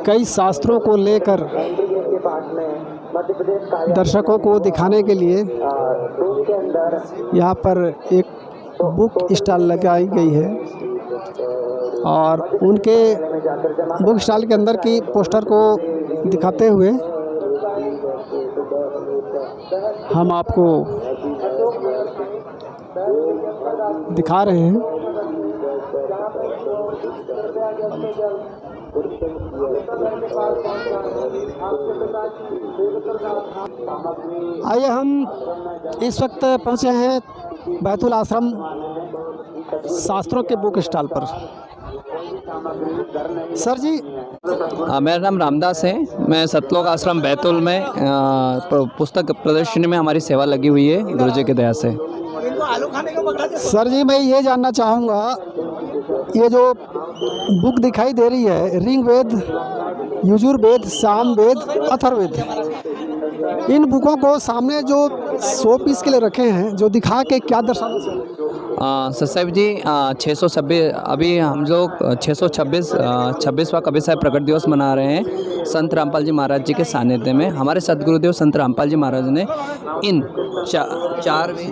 कई शास्त्रों को लेकर दर्शकों को दिखाने के लिए यहाँ पर एक बुक स्टॉल लगाई गई है और उनके बुक स्टॉल के अंदर की पोस्टर को दिखाते हुए हम आपको दिखा रहे हैं। आइए, हम इस वक्त पहुंचे हैं बैतुल आश्रम शास्त्रों के बुक स्टॉल पर। सर जी, मेरा नाम रामदास है। मैं सतलोक आश्रम बैतुल में पुस्तक प्रदर्शनी में हमारी सेवा लगी हुई है गुरुजी की दया से। सर जी, मैं ये जानना चाहूँगा, ये जो बुक दिखाई दे रही है ऋग्वेद, यजुर्वेद, सामवेद, अथर्ववेद, इन बुकों को सामने जो 100 पीस के लिए रखे हैं, जो दिखा के क्या दर्शाना चाहिए? ससाब जी, 626 अभी हम लोग 626वां कबीर साहब प्रकट दिवस मना रहे हैं संत रामपाल जी महाराज जी के सानिध्य में। हमारे सदगुरुदेव संत रामपाल जी महाराज ने इन 4वें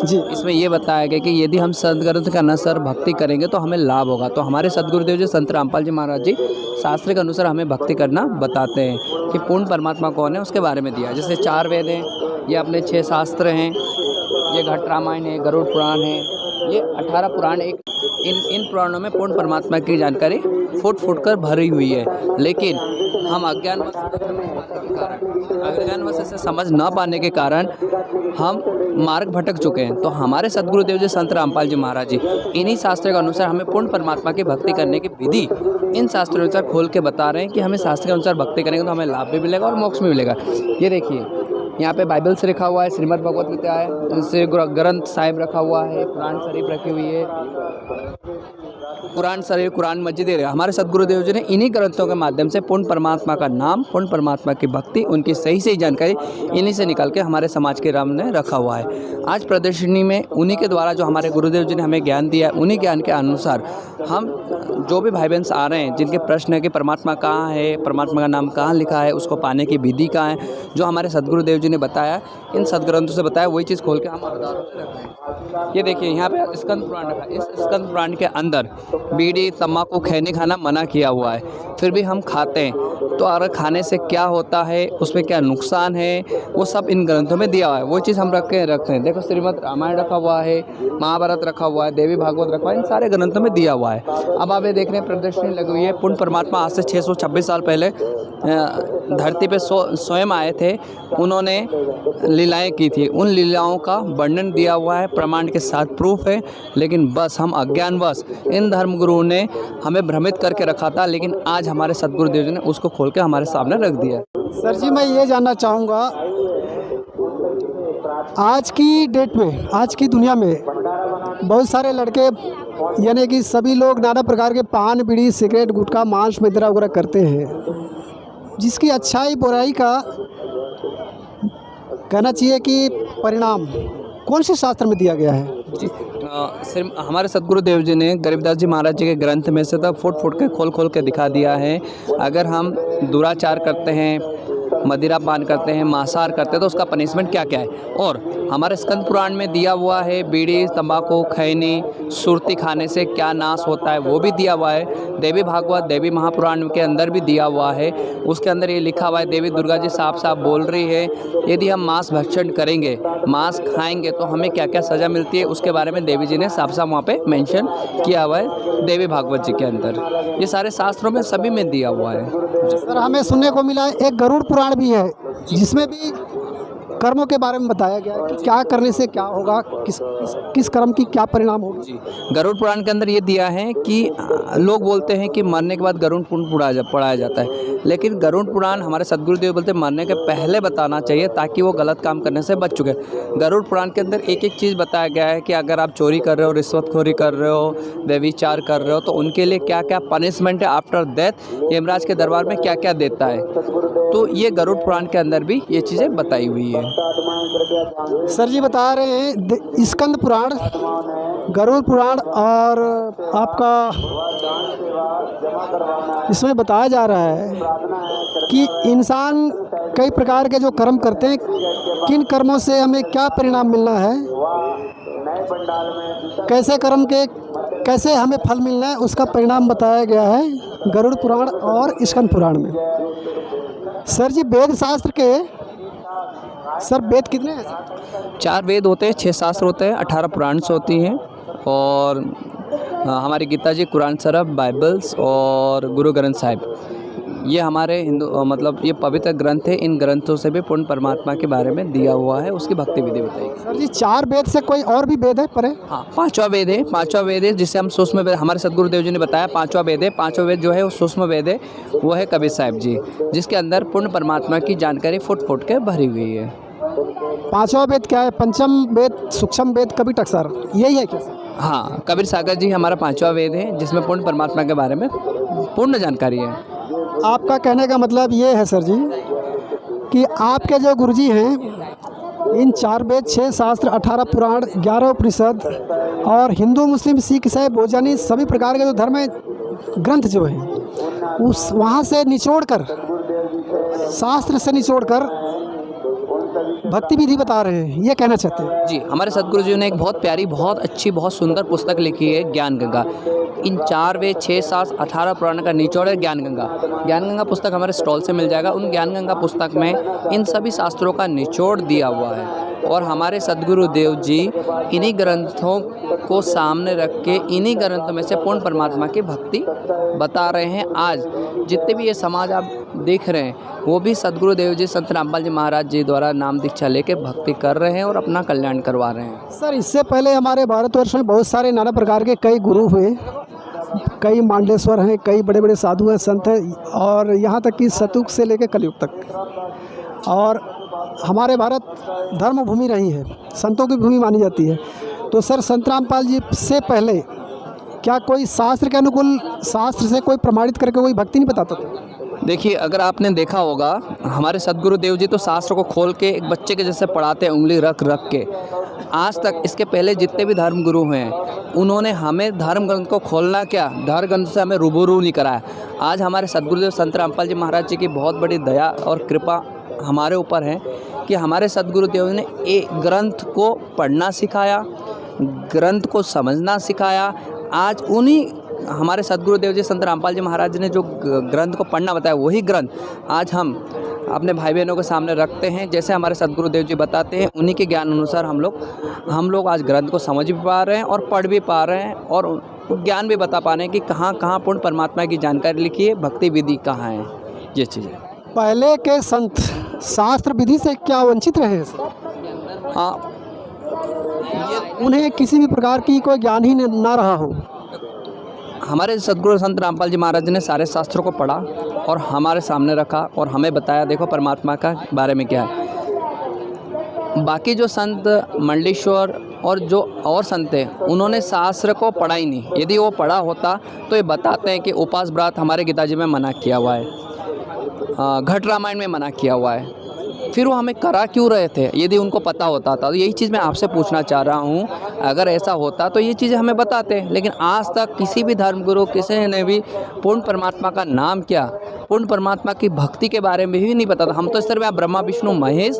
जी इसमें ये बताया गया कि यदि हम सदग्रंथ का अनुसार भक्ति करेंगे तो हमें लाभ होगा। तो हमारे सदगुरुदेव जी संत रामपाल जी महाराज जी शास्त्र के अनुसार हमें भक्ति करना बताते हैं कि पूर्ण परमात्मा कौन है, उसके बारे में दिया। जैसे 4 वेद हैं, ये अपने 6 शास्त्र हैं, ये घट रामायण है, गरुड़ पुराण है, ये 18 पुराण। एक इन पुराणों में पूर्ण परमात्मा की जानकारी फुट कर भरी हुई है, लेकिन हम अज्ञानवश से समझ न पाने के कारण हम मार्ग भटक चुके हैं। तो हमारे सदगुरुदेव जी संत रामपाल जी महाराज जी इन्हीं शास्त्रों के अनुसार हमें पूर्ण परमात्मा की भक्ति करने की विधि इन शास्त्रों के अनुसार खोल के बता रहे हैं कि हमें शास्त्र के अनुसार भक्ति करेंगे तो हमें लाभ भी मिलेगा और मोक्ष भी मिलेगा। ये देखिए, यहाँ पे बाइबल से लिखा हुआ है, श्रीमद् भगवत गीता है, जैसे ग्रंथ साहिब रखा हुआ है, कुरान शरीफ रखी हुई है, कुरान शरीफ, कुरान मस्जिद है। हमारे सदगुरुदेव जी ने इन्हीं ग्रंथों के माध्यम से पूर्ण परमात्मा का नाम, पूर्ण परमात्मा की भक्ति, उनकी सही जानकारी इन्हीं से निकाल के हमारे समाज के राम ने रखा हुआ है। आज प्रदर्शनी में उन्हीं के द्वारा जो हमारे गुरुदेव जी ने हमें ज्ञान दिया है, उन्हीं ज्ञान के अनुसार हम जो भी भाई बहन आ रहे हैं जिनके प्रश्न है कि परमात्मा कहाँ है, परमात्मा का नाम कहाँ लिखा है, उसको पाने की विधि कहाँ है, जो हमारे सदगुरुदेव जी ने बताया, इन सदग्रंथों से बताया, वही चीज़ खोल के हम अवतारों से रख रहे हैं। ये देखिए, यहाँ पे स्कंद पुराण रखा है। इस स्कंद पुराण के अंदर बीड़ी, तम्बाकू, खैनी खाना मना किया हुआ है, फिर भी हम खाते हैं। तो अगर खाने से क्या होता है, उसमें क्या नुकसान है, वो सब इन ग्रंथों में दिया हुआ है। वो चीज़ हम रखते हैं। देखो, श्रीमद् रामायण रखा हुआ है, महाभारत रखा हुआ है, देवी भागवत रखा हुआ है, इन सारे ग्रंथों में दिया हुआ है। अब आप ये देख रहे हैं, प्रदर्शनी लगी हुई है। पूर्ण परमात्मा आज से 626 साल पहले धरती पे स्वयं आए थे, उन्होंने लीलाएं की थी। उन लीलाओं का वर्णन दिया हुआ है, प्रमाण के साथ प्रूफ है, लेकिन बस हम अज्ञानवश इन धर्मगुरुओं ने हमें भ्रमित करके रखा था, लेकिन आज हमारे सदगुरुदेव जी ने उसको खोल के हमारे सामने रख दिया। सर जी, मैं ये जानना चाहूँगा, आज की डेट में, आज की दुनिया में बहुत सारे लड़के, यानी कि सभी लोग नाना प्रकार के पान, बीड़ी, सिगरेट, गुटखा, मांस, मदिरा वगैरह करते हैं, जिसकी अच्छाई बुराई का कहना चाहिए कि परिणाम कौन से शास्त्र में दिया गया है? जी, हमारे सदगुरुदेव जी ने गरीबदास जी महाराज जी के ग्रंथ में से तब फुट के खोल के दिखा दिया है। अगर हम दुराचार करते हैं, मदिरा पान करते हैं, मांसाहार करते हैं, तो उसका पनिशमेंट क्या क्या है। और हमारे स्कंद पुराण में दिया हुआ है, बीड़ी, तंबाकू, खैनी, सुरती खाने से क्या नाश होता है, वो भी दिया हुआ है। देवी भागवत, देवी महापुराण के अंदर भी दिया हुआ है। उसके अंदर ये लिखा हुआ है, देवी दुर्गा जी साफ बोल रही है, यदि हम मांस भक्षण करेंगे, मांस खाएंगे, तो हमें क्या क्या सज़ा मिलती है, उसके बारे में देवी जी ने साफ वहाँ पे मेंशन किया हुआ है देवी भागवत जी के अंदर। ये सारे शास्त्रों में सभी में दिया हुआ है। सर, हमें सुनने को मिला एक गरुड़ पुराण भी है, जिसमें भी कर्मों के बारे में बताया गया है कि क्या करने से क्या होगा, किस कर्म की क्या परिणाम होगा। जी, गरुड़ पुराण के अंदर ये दिया है कि लोग बोलते हैं कि मरने के बाद गरुड़ पुराण पढ़ाया जाता है, लेकिन गरुड़ पुराण हमारे सदगुरुदेव बोलते हैं मरने के पहले बताना चाहिए, ताकि वो गलत काम करने से बच चुके। गरुड़ पुराण के अंदर एक चीज़ बताया गया है कि अगर आप चोरी कर रहे हो, रिश्वतखोरी कर रहे हो, व्यभिचार कर रहे हो, तो उनके लिए क्या क्या पनिशमेंट है आफ्टर डेथ, यमराज के दरबार में क्या क्या देता है। तो ये गरुड़ पुराण के अंदर भी ये चीज़ें बताई हुई है। सर जी बता रहे हैं स्कंद पुराण, गरुड़ पुराण और आपका इसमें बताया जा रहा है कि इंसान कई प्रकार के जो कर्म करते हैं, किन कर्मों से हमें क्या परिणाम मिलना है, कैसे कर्म के कैसे हमें फल मिलना है, उसका परिणाम बताया गया है गरुड़ पुराण और स्कंद पुराण में। सर जी वेद शास्त्र के सर वेद कितने हैं? 4 वेद होते हैं, 6 शास्त्र होते हैं, 18 पुराण होती हैं और हमारी गीता जी, कुरान शरीफ, बाइबल्स और गुरु ग्रंथ साहिब, ये हमारे हिंदू मतलब ये पवित्र ग्रंथ है। इन ग्रंथों से भी पूर्ण परमात्मा के बारे में दिया हुआ है, उसकी भक्ति विधि बताई। सर जी 4 वेद से कोई और भी वेद है परे? हाँ, 5वां वेद है। 5वां वेद है जिसे हम सूक्ष्म वेद, हमारे सदगुरुदेव जी ने बताया 5वां वेद है। 5वां वेद जो है वो सूक्ष्म वेद है, वो है कबीर साहिब जी, जिसके अंदर पूर्ण परमात्मा की जानकारी फुट फुट के भरी हुई है। 5वां वेद क्या है? पंचम वेद, सूक्ष्म वेद, कबीर टकसार, यही है क्या? हाँ, कबीर सागर जी हमारा 5वां वेद है, जिसमें पूर्ण परमात्मा के बारे में पूर्ण जानकारी है। आपका कहने का मतलब ये है सर जी कि आपके जो गुरुजी हैं इन 4 वेद, 6 शास्त्र, 18 पुराण, 11 उपनिषद और हिंदू, मुस्लिम, सिख, ईसाई, बौद्ध सभी प्रकार के जो धर्म ग्रंथ जो हैं उस वहाँ से निचोड़कर, शास्त्र से निचोड़कर भक्ति विधि बता रहे हैं, ये कहना चाहते हैं? जी, हमारे सदगुरु जी ने एक बहुत प्यारी, बहुत अच्छी, बहुत सुंदर पुस्तक लिखी है, ज्ञान गंगा। इन 4 वेद, 6 शास्त्र, 18 पुराण का निचोड़ है ज्ञान गंगा। ज्ञान गंगा पुस्तक हमारे स्टॉल से मिल जाएगा। उन ज्ञान गंगा पुस्तक में इन सभी शास्त्रों का निचोड़ दिया हुआ है और हमारे सदगुरुदेव जी इन्हीं ग्रंथों को सामने रख के, इन्हीं ग्रंथों में से पूर्ण परमात्मा की भक्ति बता रहे हैं। आज जितने भी ये समाज आप देख रहे हैं वो भी सदगुरुदेव जी, संत रामपाल जी महाराज जी द्वारा नाम दीक्षा लेके भक्ति कर रहे हैं और अपना कल्याण करवा रहे हैं। सर इससे पहले हमारे भारतवर्ष में बहुत सारे नाना प्रकार के कई गुरु हुए, कई मांडलेश्वर हैं, कई बड़े बड़े साधु हैं, संत हैं और यहाँ तक कि सतयुग से लेकर कलयुग तक। और हमारे भारत धर्म भूमि रही है, संतों की भूमि मानी जाती है। तो सर संत रामपाल जी से पहले क्या कोई शास्त्र के अनुकूल, शास्त्र से कोई प्रमाणित करके कोई भक्ति नहीं बताता था? देखिए, अगर आपने देखा होगा हमारे सदगुरुदेव जी तो शास्त्र को खोल के एक बच्चे के जैसे पढ़ाते हैं, उंगली रख रख के। आज तक इसके पहले जितने भी धर्म गुरु हैं उन्होंने हमें धर्म ग्रंथ को खोलना क्या, धर्म ग्रंथ से हमें रूबरू नहीं कराया। आज हमारे सदगुरुदेव संत रामपाल जी महाराज जी की बहुत बड़ी दया और कृपा हमारे ऊपर है कि हमारे सदगुरुदेव ने एक ग्रंथ को पढ़ना सिखाया, ग्रंथ को समझना सिखाया। आज उन्हीं हमारे सदगुरुदेव जी संत रामपाल जी महाराज जी ने जो ग्रंथ को पढ़ना बताया, वही ग्रंथ आज हम अपने भाई बहनों के सामने रखते हैं। जैसे हमारे सदगुरुदेव जी बताते हैं, उन्हीं के ज्ञान अनुसार हम लोग आज ग्रंथ को समझ भी पा रहे हैं और पढ़ भी पा रहे हैं और ज्ञान भी बता पा रहे हैं कि कहाँ कहाँ पूर्ण परमात्मा की जानकारी लिखी है, भक्ति विधि कहाँ है, ये चीज़ें। पहले के संत शास्त्र विधि से क्या वंचित रहे? हाँ, उन्हें किसी भी प्रकार की कोई ज्ञान ही ना रहा हो। हमारे सदगुरु संत रामपाल जी महाराज जी ने सारे शास्त्रों को पढ़ा और हमारे सामने रखा और हमें बताया, देखो परमात्मा का बारे में क्या है। बाकी जो संत मंडलेश्वर और जो और संत हैं उन्होंने शास्त्र को पढ़ा ही नहीं। यदि वो पढ़ा होता तो ये बताते हैं कि उपास व्रत हमारे गीता जी में मना किया हुआ है, घट रामायण में मना किया हुआ है, फिर वो हमें करा क्यों रहे थे? यदि उनको पता होता था तो यही चीज़ मैं आपसे पूछना चाह रहा हूँ, अगर ऐसा होता तो ये चीज़ें हमें बताते। लेकिन आज तक किसी भी धर्मगुरु, किसी ने भी पूर्ण परमात्मा का नाम क्या, पूर्ण परमात्मा की भक्ति के बारे में भी नहीं पता था। हम तो सिर्फ ब्रह्मा विष्णु महेश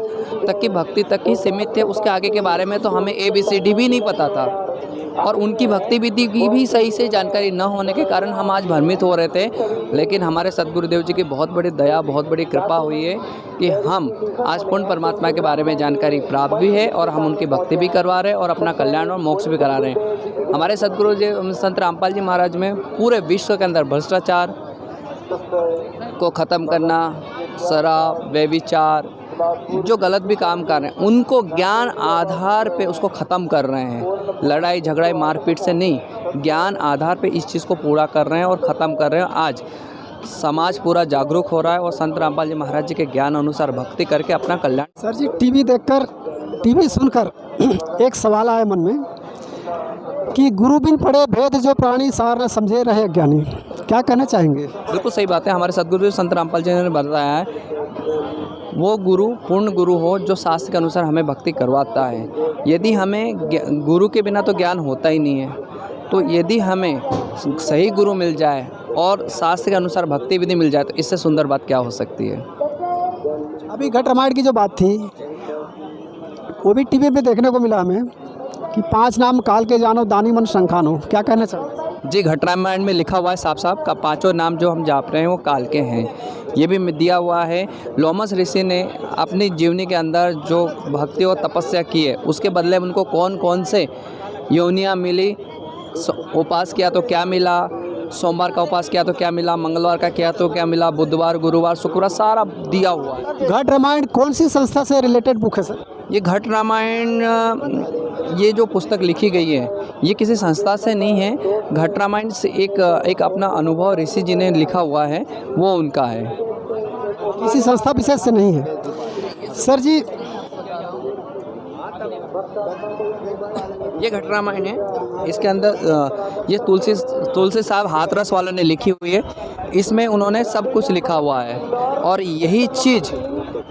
तक की भक्ति तक ही सीमित थे, उसके आगे के बारे में तो हमें ABCD भी नहीं पता था। और उनकी भक्ति विधि की भी सही से जानकारी न होने के कारण हम आज भ्रमित हो रहे थे। लेकिन हमारे सदगुरुदेव जी की बहुत बड़ी दया, बहुत बड़ी कृपा हुई है कि हम आज पूर्ण परमात्मा के बारे में जानकारी प्राप्त भी है और हम उनकी भक्ति भी करवा रहे हैं और अपना कल्याण और मोक्ष भी करा रहे हैं। हमारे सदगुरु जी संत रामपाल जी महाराज में पूरे विश्व के अंदर भ्रष्टाचार को ख़त्म करना, शराब, व्यभिचार, जो गलत भी काम कर रहे हैं उनको ज्ञान आधार पे उसको ख़त्म कर रहे हैं। लड़ाई झगड़ाई मारपीट से नहीं, ज्ञान आधार पे इस चीज़ को पूरा कर रहे हैं और ख़त्म कर रहे हैं। आज समाज पूरा जागरूक हो रहा है और संत रामपाल जी महाराज जी के ज्ञान अनुसार भक्ति करके अपना कल्याण। सर जी टीवी देखकर, टीवी सुनकर एक सवाल आया मन में कि गुरु बिन पढ़े भेद जो प्राणी सार न समझे रहे ज्ञानी, क्या कहना चाहेंगे? बिल्कुल सही बात है। हमारे सदगुरु संत रामपाल जी ने बताया है वो गुरु पूर्ण गुरु हो जो शास्त्र के अनुसार हमें भक्ति करवाता है। यदि हमें गुरु के बिना तो ज्ञान होता ही नहीं है, तो यदि हमें सही गुरु मिल जाए और शास्त्र के अनुसार भक्ति विधि मिल जाए तो इससे सुंदर बात क्या हो सकती है। अभी घट रामायण की जो बात थी वो भी टीवी पे देखने को मिला हमें कि 5 नाम काल के जानो दानी मन शंखानो, क्या कहना चाहिए? जी, घट रामायण में लिखा हुआ है साफ साफ का 5 नाम जो हम जाप रहे हैं वो काल के हैं। ये भी दिया हुआ है लोमस ऋषि ने अपनी जीवनी के अंदर जो भक्ति और तपस्या की है उसके बदले में उनको कौन कौन से योनियाँ मिली, उपास किया तो क्या मिला, सोमवार का उपास किया तो क्या मिला, मंगलवार का किया तो क्या मिला, बुधवार गुरुवार शुक्रवार सारा दिया हुआ है। घट रामायण कौन सी संस्था से रिलेटेड बुक है सर? ये घट रामायण ये जो पुस्तक लिखी गई है ये किसी संस्था से नहीं है। घट रामायण से एक अपना अनुभव ऋषि जी ने लिखा हुआ है, वो उनका है, किसी संस्था विशेष से नहीं है। सर जी ये घट रामायण है, इसके अंदर ये तुलसी साहब हाथरस वालों ने लिखी हुई है, इसमें उन्होंने सब कुछ लिखा हुआ है। और यही चीज़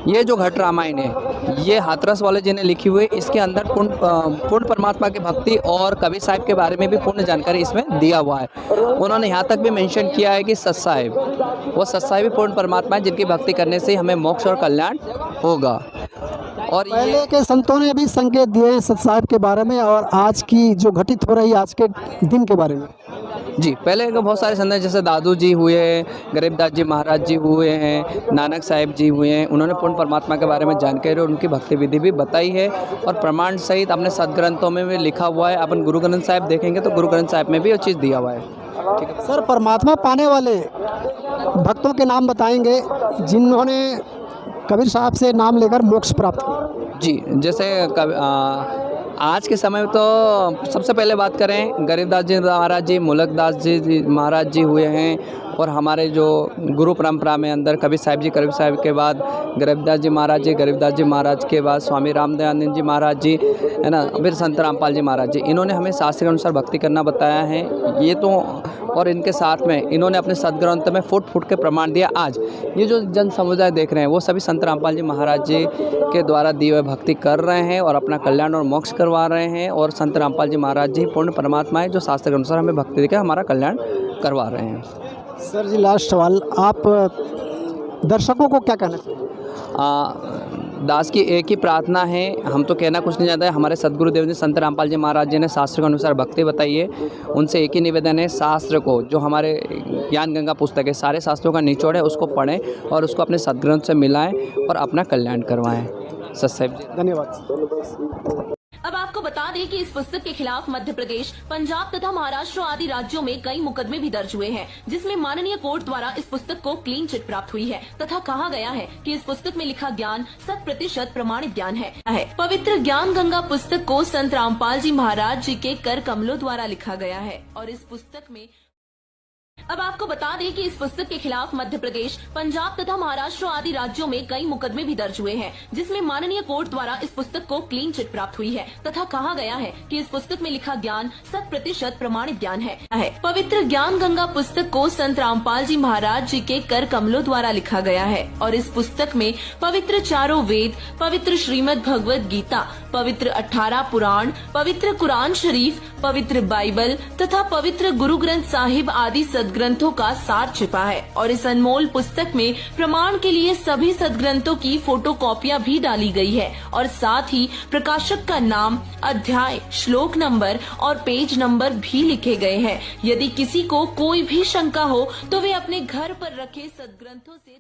ये जो घट रामायण है ये हाथरस वाले जी ने लिखी हुई है, इसके अंदर पूर्ण परमात्मा की भक्ति और कबीर साहिब के बारे में भी पूर्ण जानकारी इसमें दिया हुआ है। उन्होंने यहाँ तक भी मेंशन किया है कि सत साहिब, वो सत साहिब भी पूर्ण परमात्मा है जिनकी भक्ति करने से हमें मोक्ष और कल्याण होगा। और पहले के संतों ने भी संकेत दिए हैं सत साहिब के बारे में और आज की जो घटित हो रही है आज के दिन के बारे में। जी, पहले के बहुत सारे संत जैसे दादू जी हुए हैं, गरीबदास जी महाराज जी हुए हैं, नानक साहिब जी हुए हैं, उन्होंने पूर्ण परमात्मा के बारे में जानकारी और उनकी भक्ति विधि भी बताई है और प्रमाण सहित अपने सदग्रंथों में भी लिखा हुआ है। अपन गुरु ग्रंथ साहिब देखेंगे तो गुरु ग्रंथ साहिब में भी वो चीज़ दिया हुआ है। ठीक है सर, परमात्मा पाने वाले भक्तों के नाम बताएंगे जिन्होंने कबीर साहब से नाम लेकर मोक्ष प्राप्त किया। जी, जैसे आज के समय में तो सबसे पहले बात करें गरीबदास जी महाराज जी, मुलकदास जी महाराज जी हुए हैं और हमारे जो गुरु परंपरा में अंदर कबीर साहिब के बाद गरीबदास जी महाराज के बाद स्वामी रामदयानंद जी महाराज जी है ना, फिर संत रामपाल जी महाराज जी, इन्होंने हमें शास्त्र के अनुसार भक्ति करना बताया है। ये तो और इनके साथ में इन्होंने अपने सदग्रंथ में फुट के प्रमाण दिया। आज ये जो जन समुदाय देख रहे हैं वो सभी संत रामपाल जी महाराज जी के द्वारा दिए हुए भक्ति कर रहे हैं और अपना कल्याण और मोक्ष करवा रहे हैं। और संत रामपाल जी महाराज जी पूर्ण परमात्मा है जो शास्त्र के अनुसार हमें भक्ति देकर हमारा कल्याण करवा रहे हैं। सर जी, लास्ट सवाल, आप दर्शकों को क्या कहना चाहिए? दास की एक ही प्रार्थना है, हम तो कहना कुछ नहीं चाहते। हमारे सदगुरुदेव जी संत रामपाल जी महाराज जी ने शास्त्र के अनुसार भक्ति बताई है, उनसे एक ही निवेदन है, शास्त्र को जो हमारे ज्ञान गंगा पुस्तक है सारे शास्त्रों का निचोड़ है उसको पढ़ें और उसको अपने सदग्रंथ से मिलाएं और अपना कल्याण करवाएं। सत्साहिब जी, धन्यवाद। अब आपको बता दें कि इस पुस्तक के खिलाफ मध्य प्रदेश, पंजाब तथा महाराष्ट्र आदि राज्यों में कई मुकदमे भी दर्ज हुए हैं, जिसमें माननीय कोर्ट द्वारा इस पुस्तक को क्लीन चिट प्राप्त हुई है तथा कहा गया है कि इस पुस्तक में लिखा ज्ञान 100% प्रमाणित ज्ञान है। पवित्र ज्ञान गंगा पुस्तक को संत रामपाल जी महाराज जी के कर कमलों द्वारा लिखा गया है और इस पुस्तक में अब आपको बता दें कि इस पुस्तक के खिलाफ मध्य प्रदेश, पंजाब तथा महाराष्ट्र आदि राज्यों में कई मुकदमे भी दर्ज हुए हैं, जिसमें माननीय कोर्ट द्वारा इस पुस्तक को क्लीन चिट प्राप्त हुई है तथा कहा गया है कि इस पुस्तक में लिखा ज्ञान 100% प्रमाणित ज्ञान है। पवित्र ज्ञान गंगा पुस्तक को संत रामपाल जी महाराज जी के कर कमलों द्वारा लिखा गया है और इस पुस्तक में पवित्र चारों वेद, पवित्र श्रीमद् भगवद गीता, पवित्र 18 पुराण, पवित्र कुरान शरीफ, पवित्र बाइबल तथा पवित्र गुरु ग्रंथ साहिब आदि सदग्रंथों का सार छिपा है और इस अनमोल पुस्तक में प्रमाण के लिए सभी सदग्रंथों की फोटोकॉपियां भी डाली गई है और साथ ही प्रकाशक का नाम, अध्याय, श्लोक नंबर और पेज नंबर भी लिखे गए हैं। यदि किसी को कोई भी शंका हो तो वे अपने घर पर रखे सदग्रंथों से